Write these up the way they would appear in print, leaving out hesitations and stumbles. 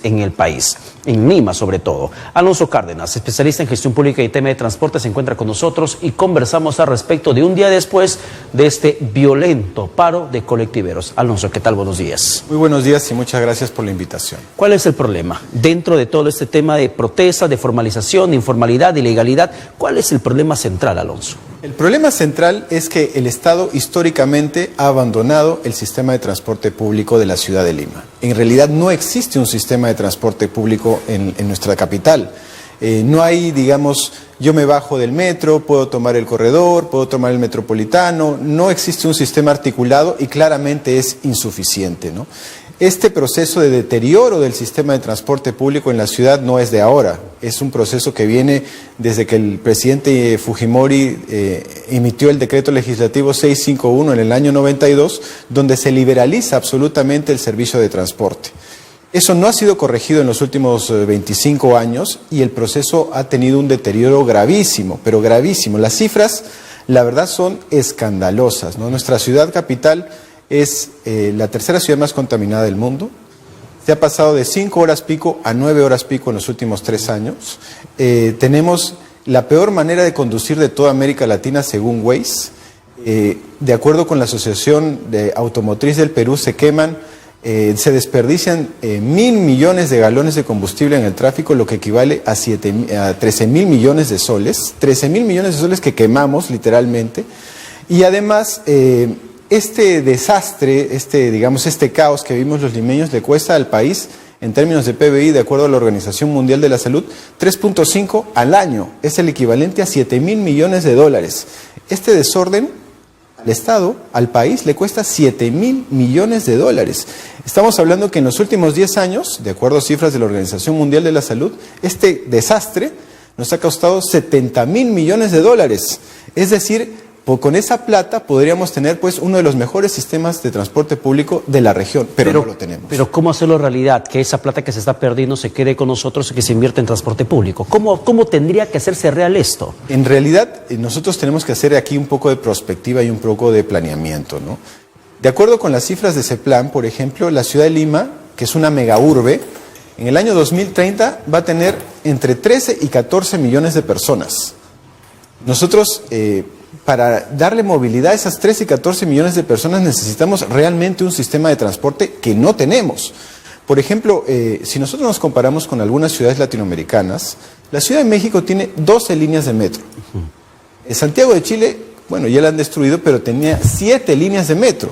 en el país, en Lima sobre todo. Alonso Cárdenas, especialista en gestión pública y tema de transporte, se encuentra con nosotros y conversamos al respecto de un día después de este violento paro de colectiveros. Alonso, ¿qué tal? Buenos días. Muy buenos días y muchas gracias por la invitación. ¿Cuál es el problema? Dentro de todo este tema de protesta, de formalización, de informalidad, de ilegalidad, ¿cuál es el problema central, Alonso? El problema central es que el Estado históricamente ha abandonado el sistema de transporte público de la ciudad de Lima. En realidad no existe un sistema de transporte público en nuestra capital. No hay, digamos, yo me bajo del metro, puedo tomar el corredor, puedo tomar el metropolitano, no existe un sistema articulado y claramente es insuficiente, ¿no? Este proceso de deterioro del sistema de transporte público en la ciudad no es de ahora, es un proceso que viene desde que el presidente Fujimori emitió el decreto legislativo 651 en el año 92, donde se liberaliza absolutamente el servicio de transporte. Eso no ha sido corregido en los últimos 25 años y el proceso ha tenido un deterioro gravísimo, pero gravísimo. Las cifras, la verdad, son escandalosas, ¿no? Nuestra ciudad capital es la tercera ciudad más contaminada del mundo. Se ha pasado de 5 horas pico a 9 horas pico en los últimos 3 años. Tenemos la peor manera de conducir de toda América Latina según Waze. De acuerdo con la Asociación Automotriz del Perú, se se desperdician 1.000 millones de galones de combustible en el tráfico, lo que equivale a 13.000 millones de soles. 13.000 millones de soles que quemamos literalmente. Y además, este desastre, este caos que vimos los limeños le cuesta al país, en términos de PBI, de acuerdo a la Organización Mundial de la Salud, 3.5 al año. Es el equivalente a 7.000 millones de dólares. Este desorden al Estado, al país, le cuesta 7.000 millones de dólares. Estamos hablando que en los últimos 10 años, de acuerdo a cifras de la Organización Mundial de la Salud, este desastre nos ha costado 70.000 millones de dólares. Es decir, con esa plata podríamos tener pues uno de los mejores sistemas de transporte público de la región, pero no lo tenemos. Pero ¿cómo hacerlo realidad? Que esa plata que se está perdiendo se quede con nosotros y que se invierta en transporte público. ¿Cómo tendría que hacerse real esto? En realidad, nosotros tenemos que hacer aquí un poco de prospectiva y un poco de planeamiento, ¿no? De acuerdo con las cifras de CEPLAN, por ejemplo, la ciudad de Lima, que es una megaurbe, en el año 2030 va a tener entre 13 y 14 millones de personas. Nosotros, para darle movilidad a esas 13 y 14 millones de personas necesitamos realmente un sistema de transporte que no tenemos. Por ejemplo, si nosotros nos comparamos con algunas ciudades latinoamericanas, la Ciudad de México tiene 12 líneas de metro. Santiago de Chile, bueno, ya la han destruido, pero tenía 7 líneas de metro.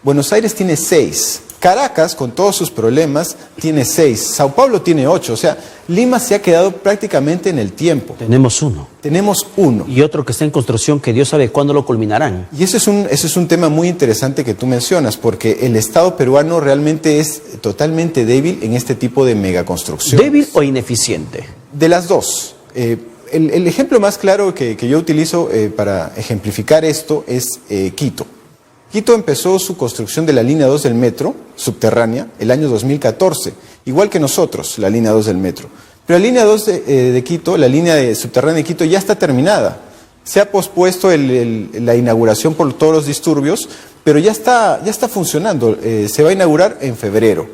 Buenos Aires tiene 6. Caracas, con todos sus problemas, tiene 6. Sao Paulo tiene 8. O sea, Lima se ha quedado prácticamente en el tiempo. Tenemos uno. Tenemos uno. Y otro que está en construcción, que Dios sabe cuándo lo culminarán. Y ese es un tema muy interesante que tú mencionas, porque el Estado peruano realmente es totalmente débil en este tipo de megaconstrucciones. ¿Débil o ineficiente? De las dos. El ejemplo más claro que yo utilizo para ejemplificar esto es Quito. Quito empezó su construcción de la línea 2 del metro subterránea el año 2014, igual que nosotros, la línea 2 del metro. Pero la línea 2 de Quito, la línea subterránea de Quito ya está terminada. Se ha pospuesto la inauguración por todos los disturbios, pero ya está funcionando. Se va a inaugurar en febrero.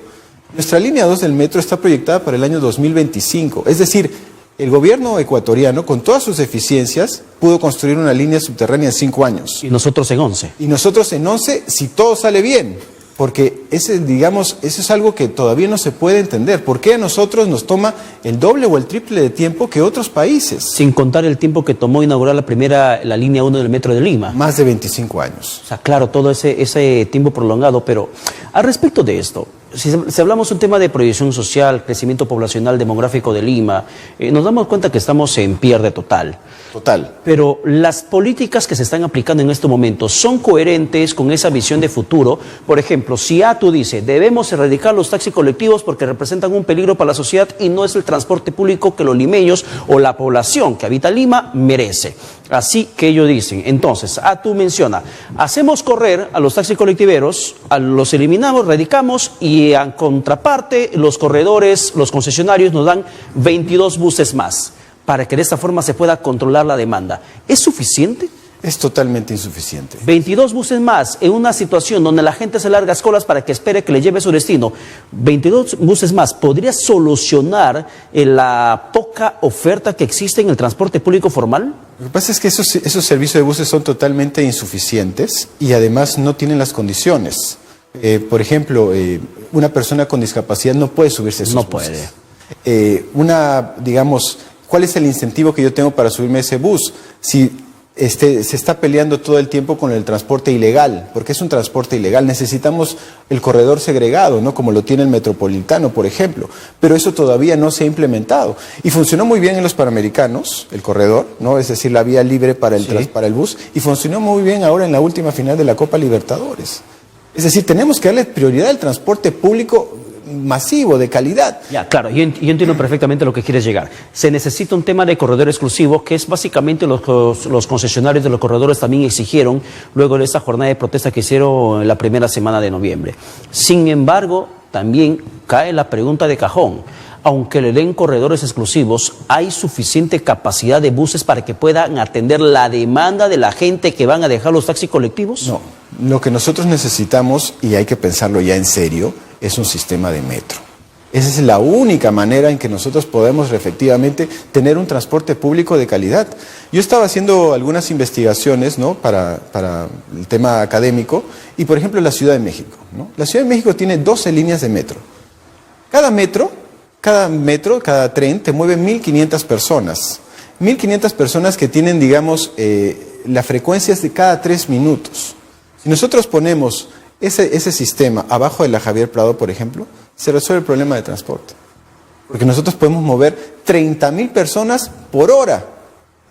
Nuestra línea 2 del metro está proyectada para el año 2025, es decir, el gobierno ecuatoriano, con todas sus deficiencias, pudo construir una línea subterránea en 5 años. Y nosotros en 11. Y nosotros en 11, si todo sale bien. Porque eso es algo que todavía no se puede entender. ¿Por qué a nosotros nos toma el doble o el triple de tiempo que otros países? Sin contar el tiempo que tomó inaugurar la línea 1 del metro de Lima. Más de 25 años. O sea, claro, todo ese tiempo prolongado. Pero al respecto de esto, si hablamos un tema de proyección social, crecimiento poblacional, demográfico de Lima, nos damos cuenta que estamos en pierde total. Total. Pero las políticas que se están aplicando en estos momentos son coherentes con esa visión de futuro. Por ejemplo, si ATU dice, debemos erradicar los taxis colectivos porque representan un peligro para la sociedad y no es el transporte público que los limeños o la población que habita Lima merece. Así que ellos dicen, entonces, ATU menciona, hacemos correr a los taxis colectiveros, los eliminamos, radicamos y en contraparte los corredores, los concesionarios nos dan 22 buses más para que de esta forma se pueda controlar la demanda. ¿Es suficiente? Es totalmente insuficiente. 22 buses más en una situación donde la gente se larga colas para que espere que le lleve a su destino. 22 buses más, ¿podría solucionar la poca oferta que existe en el transporte público formal? Lo que pasa es que esos servicios de buses son totalmente insuficientes y además no tienen las condiciones. Por ejemplo, una persona con discapacidad no puede subirse a esos buses. Digamos, ¿cuál es el incentivo que yo tengo para subirme a ese bus? Si se está peleando todo el tiempo con el transporte ilegal, porque es un transporte ilegal. Necesitamos el corredor segregado, ¿no? Como lo tiene el Metropolitano, por ejemplo. Pero eso todavía no se ha implementado. Y funcionó muy bien en los Panamericanos, el corredor, ¿no? Es decir, la vía libre para el bus. Y funcionó muy bien ahora en la última final de la Copa Libertadores. Es decir, tenemos que darle prioridad al transporte público masivo, de calidad. Ya, claro, yo entiendo perfectamente lo que quieres llegar. Se necesita un tema de corredor exclusivo, que es básicamente los concesionarios de los corredores también exigieron luego de esta jornada de protesta que hicieron en la primera semana de noviembre. Sin embargo, también cae la pregunta de cajón. Aunque le den corredores exclusivos, ¿hay suficiente capacidad de buses para que puedan atender la demanda de la gente que van a dejar los taxis colectivos? No, lo que nosotros necesitamos, y hay que pensarlo ya en serio, es un sistema de metro. Esa es la única manera en que nosotros podemos efectivamente tener un transporte público de calidad. Yo estaba haciendo algunas investigaciones, ¿no? para el tema académico, y por ejemplo la Ciudad de México, ¿no? La Ciudad de México tiene 12 líneas de metro. Cada tren te mueve 1.500 personas. 1.500 personas que tienen, digamos, la frecuencia es de cada 3 minutos. Si nosotros ponemos ese sistema abajo de la Javier Prado, por ejemplo, se resuelve el problema de transporte. Porque nosotros podemos mover 30.000 personas por hora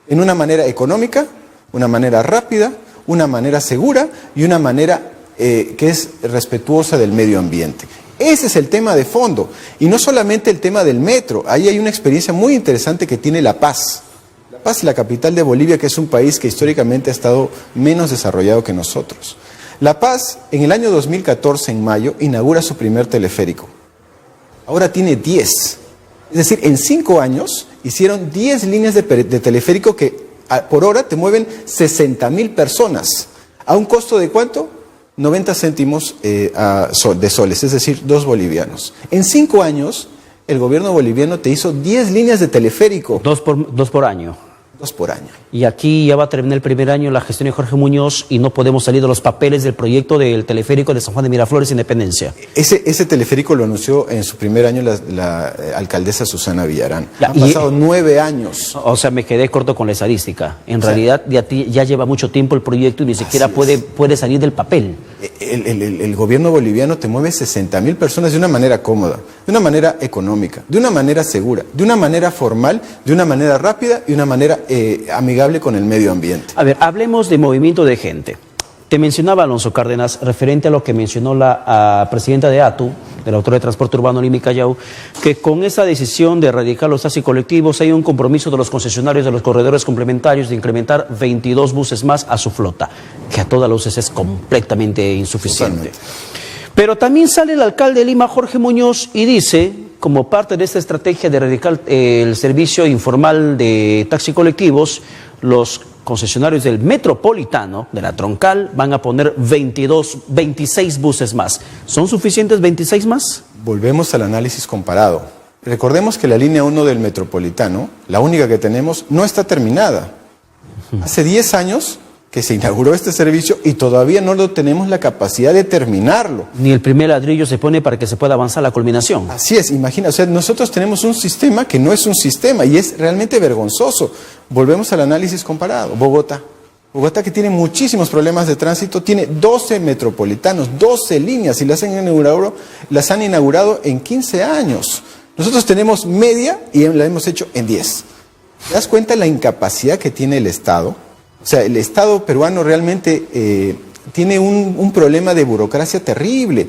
en una manera económica, una manera rápida, una manera segura y una manera que es respetuosa del medio ambiente. Ese es el tema de fondo. Y no solamente el tema del metro. Ahí hay una experiencia muy interesante que tiene La Paz. La Paz es la capital de Bolivia, que es un país que históricamente ha estado menos desarrollado que nosotros. La Paz, en el año 2014, en mayo, inaugura su primer teleférico. Ahora tiene 10. Es decir, en 5 años hicieron 10 líneas de teleférico que por hora te mueven 60.000 personas. ¿A un costo de cuánto? 90 céntimos de soles, es decir, 2 bolivianos. En 5 años, el gobierno boliviano te hizo 10 líneas de teleférico. 2 por año. 2 por año. Y aquí ya va a terminar el primer año la gestión de Jorge Muñoz y no podemos salir de los papeles del proyecto del teleférico de San Juan de Miraflores, Independencia. Ese teleférico lo anunció en su primer año la alcaldesa Susana Villarán. Ya, Han pasado 9 años. O sea, me quedé corto con la estadística. En realidad ya lleva mucho tiempo el proyecto y ni siquiera puede salir del papel. El gobierno boliviano te mueve 60.000 personas de una manera cómoda, de una manera económica, de una manera segura, de una manera formal, de una manera rápida y de una manera amigable con el medio ambiente. A ver, hablemos de movimiento de gente. Te mencionaba Alonso Cárdenas, referente a lo que mencionó la presidenta de ATU, de la Autoridad de Transporte Urbano Lima y Callao, que con esa decisión de erradicar los taxis colectivos hay un compromiso de los concesionarios de los corredores complementarios de incrementar 22 buses más a su flota, que a todas luces es completamente insuficiente. Totalmente. Pero también sale el alcalde de Lima, Jorge Muñoz, y dice, como parte de esta estrategia de erradicar el servicio informal de taxis colectivos, los concesionarios del Metropolitano, de la Troncal, van a poner 26 buses más. ¿Son suficientes 26 más? Volvemos al análisis comparado. Recordemos que la línea 1 del Metropolitano, la única que tenemos, no está terminada. Hace 10 años que se inauguró este servicio y todavía no tenemos la capacidad de terminarlo. Ni el primer ladrillo se pone para que se pueda avanzar la culminación. Así es, imagina, o sea, nosotros tenemos un sistema que no es un sistema y es realmente vergonzoso. Volvemos al análisis comparado. Bogotá, que tiene muchísimos problemas de tránsito, tiene 12 metropolitanos, 12 líneas y las han inaugurado en 15 años. Nosotros tenemos media y la hemos hecho en 10. ¿Te das cuenta de la incapacidad que tiene el Estado? O sea, el Estado peruano realmente tiene un problema de burocracia terrible.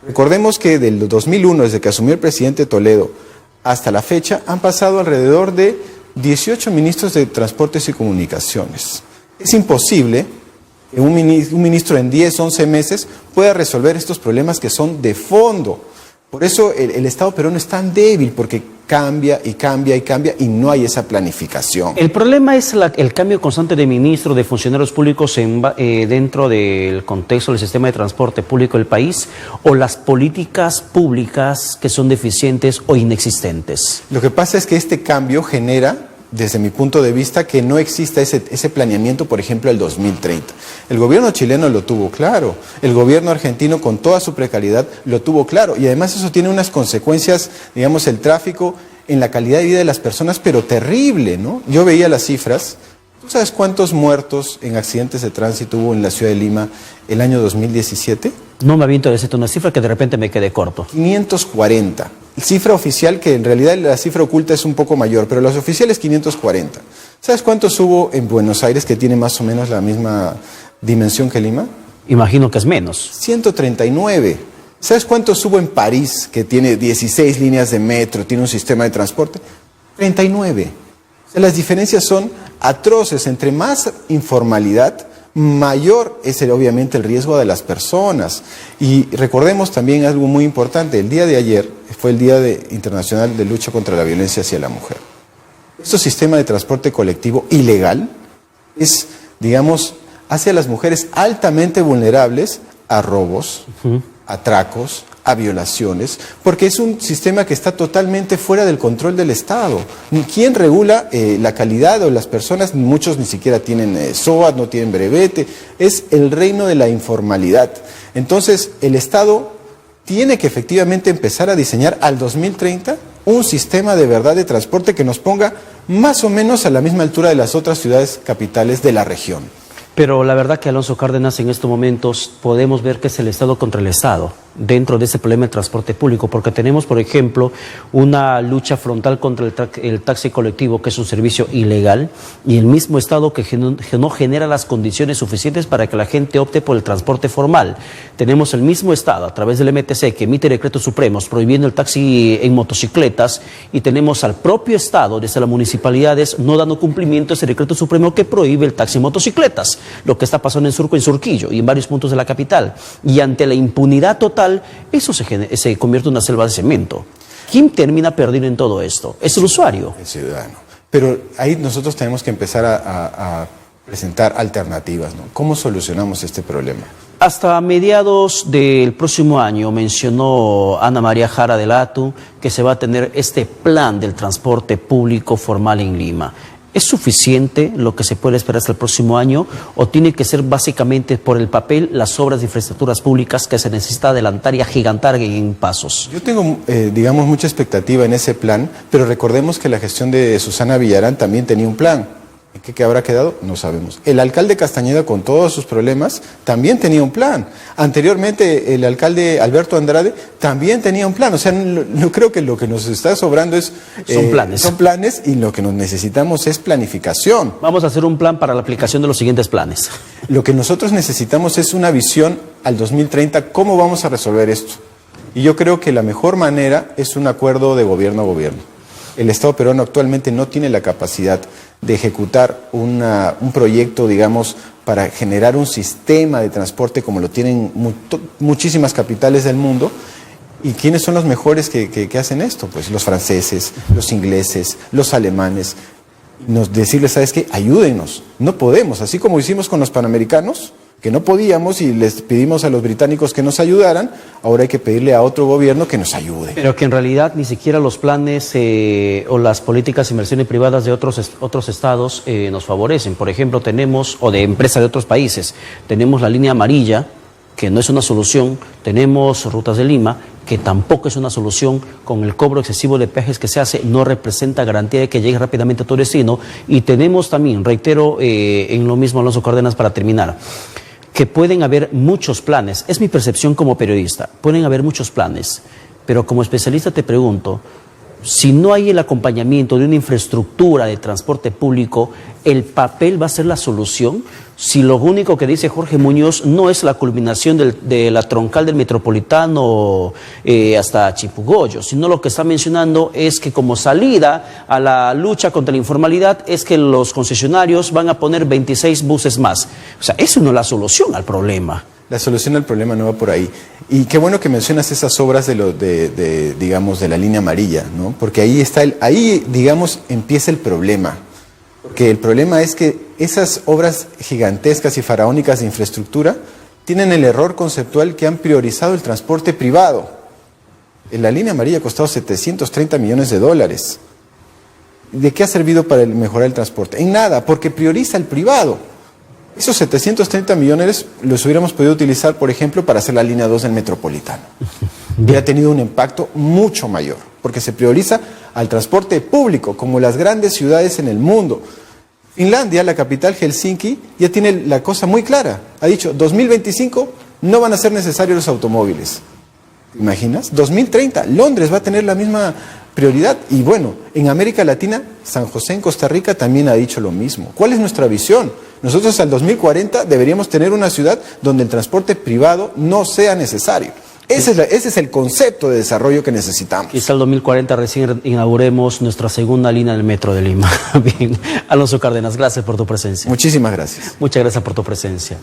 Recordemos que del 2001, desde que asumió el presidente Toledo, hasta la fecha, han pasado alrededor de 18 ministros de Transportes y Comunicaciones. Es imposible que un ministro en 10, 11 meses pueda resolver estos problemas que son de fondo. Por eso el Estado peruano es tan débil, porque cambia y cambia y cambia y no hay esa planificación. El problema es el cambio constante de ministros, de funcionarios públicos dentro del contexto del sistema de transporte público del país, o las políticas públicas que son deficientes o inexistentes. Lo que pasa es que este cambio genera, desde mi punto de vista, que no exista ese planeamiento, por ejemplo, el 2030. El gobierno chileno lo tuvo claro, el gobierno argentino con toda su precariedad lo tuvo claro, y además eso tiene unas consecuencias, digamos, el tráfico en la calidad de vida de las personas, pero terrible, ¿no? Yo veía las cifras. ¿Tú sabes cuántos muertos en accidentes de tránsito hubo en la ciudad de Lima el año 2017? No me aviento a decirte una cifra que de repente me quedé corto. 540. Cifra oficial, que en realidad la cifra oculta es un poco mayor, pero los oficiales 540. ¿Sabes cuántos hubo en Buenos Aires, que tiene más o menos la misma dimensión que Lima? Imagino que es menos. 139. ¿Sabes cuántos hubo en París, que tiene 16 líneas de metro, tiene un sistema de transporte? 39. O sea, las diferencias son atroces. Entre más informalidad, mayor es obviamente el riesgo de las personas. Y recordemos también algo muy importante: el día de ayer fue el Día Internacional de Lucha contra la Violencia hacia la Mujer. Este sistema de transporte colectivo ilegal es, digamos, hace a las mujeres altamente vulnerables a robos, atracos, a violaciones, porque es un sistema que está totalmente fuera del control del Estado. ¿Quién regula la calidad o las personas? Muchos ni siquiera tienen SOAT, no tienen brevete. Es el reino de la informalidad. Entonces, el Estado tiene que efectivamente empezar a diseñar al 2030 un sistema de verdad de transporte que nos ponga más o menos a la misma altura de las otras ciudades capitales de la región. Pero la verdad que, Alonso Cárdenas, en estos momentos podemos ver que es el Estado contra el Estado dentro de ese problema del transporte público, porque tenemos, por ejemplo, una lucha frontal contra el taxi colectivo, que es un servicio ilegal, y el mismo Estado que no genera las condiciones suficientes para que la gente opte por el transporte formal. Tenemos el mismo Estado, a través del MTC, que emite decretos supremos prohibiendo el taxi en motocicletas, y tenemos al propio Estado, desde las municipalidades, no dando cumplimiento a ese decreto supremo que prohíbe el taxi en motocicletas, lo que está pasando en Surco, en Surquillo y en varios puntos de la capital. Y ante la impunidad total, eso se convierte en una selva de cemento. ¿Quién termina perdiendo en todo esto? Es el usuario. El ciudadano. Pero ahí nosotros tenemos que empezar a presentar alternativas, ¿no? ¿Cómo solucionamos este problema? Hasta mediados del próximo año mencionó Ana María Jara del Atu que se va a tener este plan del transporte público formal en Lima. ¿Es suficiente lo que se puede esperar hasta el próximo año, o tiene que ser básicamente por el papel las obras de infraestructuras públicas que se necesita adelantar y agigantar en pasos? Yo tengo, digamos, mucha expectativa en ese plan, pero recordemos que la gestión de Susana Villarán también tenía un plan. ¿En qué habrá quedado? No sabemos. El alcalde Castañeda, con todos sus problemas, también tenía un plan. Anteriormente, el alcalde Alberto Andrade también tenía un plan. O sea, no creo que lo que nos está sobrando es... Son planes. Son planes, y lo que nos necesitamos es planificación. Vamos a hacer un plan para la aplicación de los siguientes planes. Lo que nosotros necesitamos es una visión al 2030, ¿cómo vamos a resolver esto? Y yo creo que la mejor manera es un acuerdo de gobierno a gobierno. El Estado peruano actualmente no tiene la capacidad de ejecutar un proyecto, digamos, para generar un sistema de transporte como lo tienen muchísimas capitales del mundo. ¿Y quiénes son los mejores que hacen esto? Pues los franceses, los ingleses, los alemanes. Decirles, ¿sabes qué? Ayúdenos. No podemos, así como hicimos con los panamericanos, que no podíamos y les pedimos a los británicos que nos ayudaran, ahora hay que pedirle a otro gobierno que nos ayude. Pero que en realidad ni siquiera los planes o las políticas de inversiones privadas de otros estados nos favorecen. Por ejemplo, tenemos, o de empresas de otros países, tenemos la línea amarilla, que no es una solución, tenemos Rutas de Lima, que tampoco es una solución, con el cobro excesivo de peajes que se hace, no representa garantía de que llegue rápidamente a tu destino, y tenemos también, reitero, en lo mismo, Alonso Cárdenas, para terminar, que pueden haber muchos planes. Es mi percepción como periodista, pueden haber muchos planes, pero como especialista te pregunto, si no hay el acompañamiento de una infraestructura de transporte público, ¿el papel va a ser la solución? Si lo único que dice Jorge Muñoz no es la culminación de la troncal del Metropolitano hasta Chipugoyo, sino lo que está mencionando es que como salida a la lucha contra la informalidad es que los concesionarios van a poner 26 buses más. O sea, eso no es la solución al problema. La solución al problema no va por ahí. Y qué bueno que mencionas esas obras digamos, de la línea amarilla, ¿no? Porque ahí, digamos, empieza el problema. Porque el problema es que esas obras gigantescas y faraónicas de infraestructura tienen el error conceptual que han priorizado el transporte privado. La línea amarilla ha costado $730 millones. ¿De qué ha servido para mejorar el transporte? En nada, porque prioriza el privado. Esos 730 millones los hubiéramos podido utilizar, por ejemplo, para hacer la línea 2 del Metropolitano. Hubiera tenido un impacto mucho mayor, porque se prioriza al transporte público, como las grandes ciudades en el mundo. Finlandia, la capital Helsinki, ya tiene la cosa muy clara. Ha dicho, 2025 no van a ser necesarios los automóviles. ¿Te imaginas? 2030, Londres va a tener la misma prioridad. Y bueno, en América Latina, San José en Costa Rica también ha dicho lo mismo. ¿Cuál es nuestra visión? Nosotros al 2040 deberíamos tener una ciudad donde el transporte privado no sea necesario. Ese es el concepto de desarrollo que necesitamos. Quizá el 2040 recién inauguremos nuestra segunda línea del Metro de Lima. Bien, Alonso Cárdenas, gracias por tu presencia. Muchísimas gracias. Muchas gracias por tu presencia.